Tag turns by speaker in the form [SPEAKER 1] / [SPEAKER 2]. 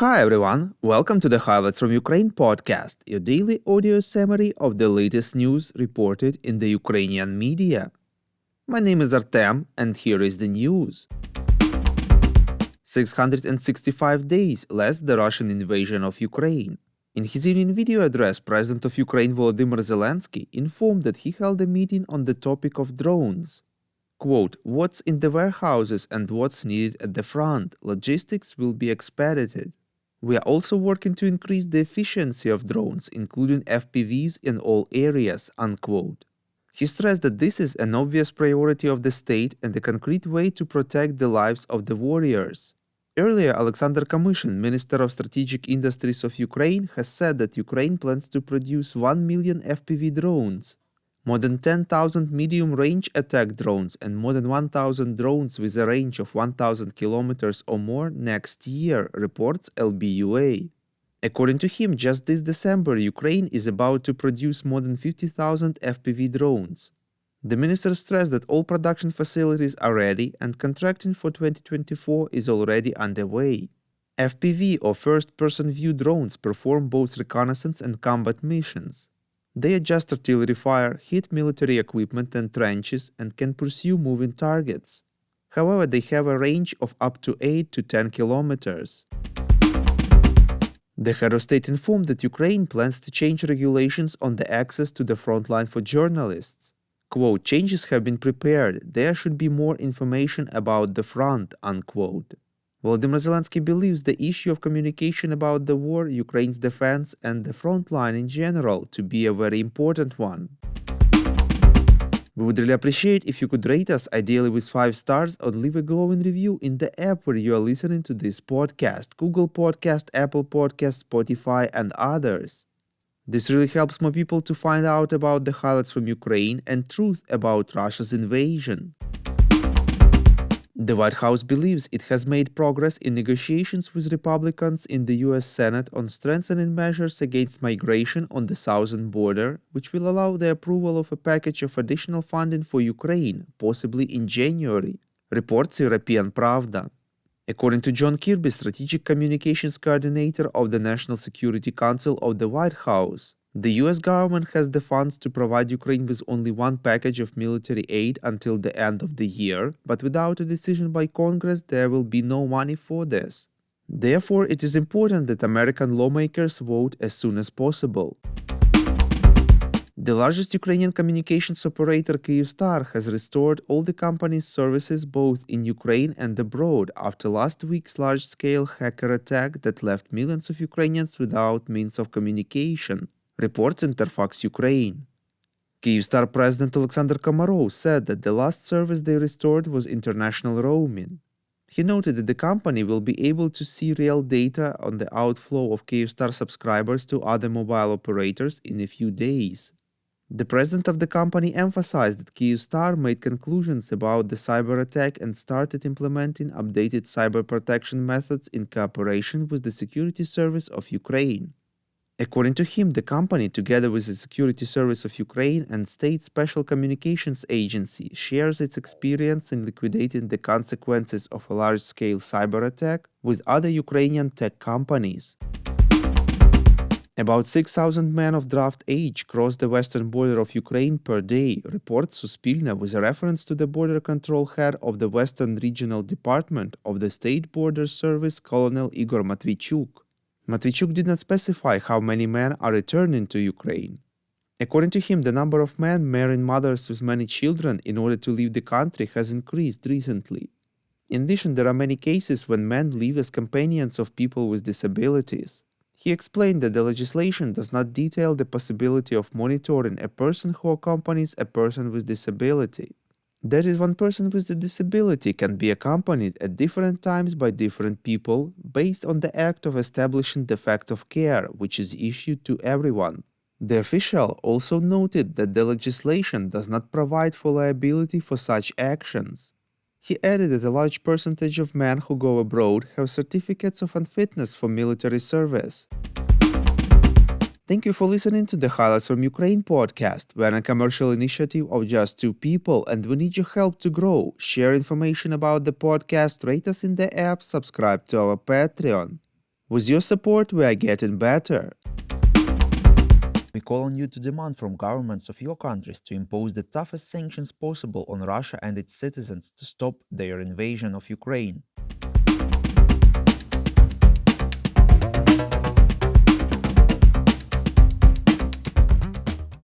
[SPEAKER 1] Hi everyone, welcome to the Highlights from Ukraine podcast, your daily audio summary of the latest news reported in the Ukrainian media. My name is Artem, and here is the news. 665 days less the Russian invasion of Ukraine. In his evening video address, President of Ukraine Volodymyr Zelensky informed that he held a meeting on the topic of drones. Quote, "What's in the warehouses and what's needed at the front, logistics will be expedited. We are also working to increase the efficiency of drones, including FPVs in all areas," unquote. He stressed that this is an obvious priority of the state and a concrete way to protect the lives of the warriors. Earlier, Alexander Kamyshin, Minister of Strategic Industries of Ukraine, has said that Ukraine plans to produce 1 million FPV drones, more than 10,000 medium-range attack drones, and more than 1,000 drones with a range of 1,000 kilometers or more next year, reports LBUA. According to him, just this December, Ukraine is about to produce more than 50,000 FPV drones. The minister stressed that all production facilities are ready and contracting for 2024 is already underway. FPV or first-person view drones perform both reconnaissance and combat missions. They adjust artillery fire, hit military equipment and trenches, and can pursue moving targets. However, they have a range of up to 8 to 10 kilometers. The head of state informed that Ukraine plans to change regulations on the access to the front line for journalists. Quote, "Changes have been prepared. There should be more information about the front," unquote. Volodymyr Zelensky believes the issue of communication about the war, Ukraine's defense, and the front line in general to be a very important one. We would really appreciate if you could rate us, ideally with 5 stars, or leave a glowing review in the app where you are listening to this podcast, Google Podcast, Apple Podcast, Spotify, and others. This really helps more people to find out about the highlights from Ukraine and truth about Russia's invasion. The White House believes it has made progress in negotiations with Republicans in the U.S. Senate on strengthening measures against migration on the southern border, which will allow the approval of a package of additional funding for Ukraine, possibly in January, reports European Pravda. According to John Kirby, Strategic Communications Coordinator of the National Security Council of the White House, the U.S. government has the funds to provide Ukraine with only one package of military aid until the end of the year, but without a decision by Congress, there will be no money for this. Therefore, it is important that American lawmakers vote as soon as possible. The largest Ukrainian communications operator, Kyivstar, has restored all the company's services both in Ukraine and abroad after last week's large-scale hacker attack that left millions of Ukrainians without means of communication, reports Interfax Ukraine. Kyivstar President Alexander Komarov said that the last service they restored was international roaming. He noted that the company will be able to see real data on the outflow of Kyivstar subscribers to other mobile operators in a few days. The president of the company emphasized that Kyivstar made conclusions about the cyber attack and started implementing updated cyber protection methods in cooperation with the Security Service of Ukraine. According to him, the company, together with the Security Service of Ukraine and State Special Communications Agency, shares its experience in liquidating the consequences of a large-scale cyber attack with other Ukrainian tech companies. About 6,000 men of draft age cross the western border of Ukraine per day, reports Suspilna, with a reference to the border control head of the Western Regional Department of the State Border Service, Colonel Igor Matvichuk. Matvichuk did not specify how many men are returning to Ukraine. According to him, the number of men marrying mothers with many children in order to leave the country has increased recently. In addition, there are many cases when men live as companions of people with disabilities. He explained that the legislation does not detail the possibility of monitoring a person who accompanies a person with disability. That is, one person with a disability can be accompanied at different times by different people based on the act of establishing the fact of care, which is issued to everyone. The official also noted that the legislation does not provide for liability for such actions. He added that a large percentage of men who go abroad have certificates of unfitness for military service. Thank you for listening to the Highlights from Ukraine podcast. We're a commercial initiative of just 2 people and we need your help to grow. Share information about the podcast, rate us in the app, subscribe to our Patreon. With your support, we are getting better.
[SPEAKER 2] We call on you to demand from governments of your countries to impose the toughest sanctions possible on Russia and its citizens to stop their invasion of Ukraine.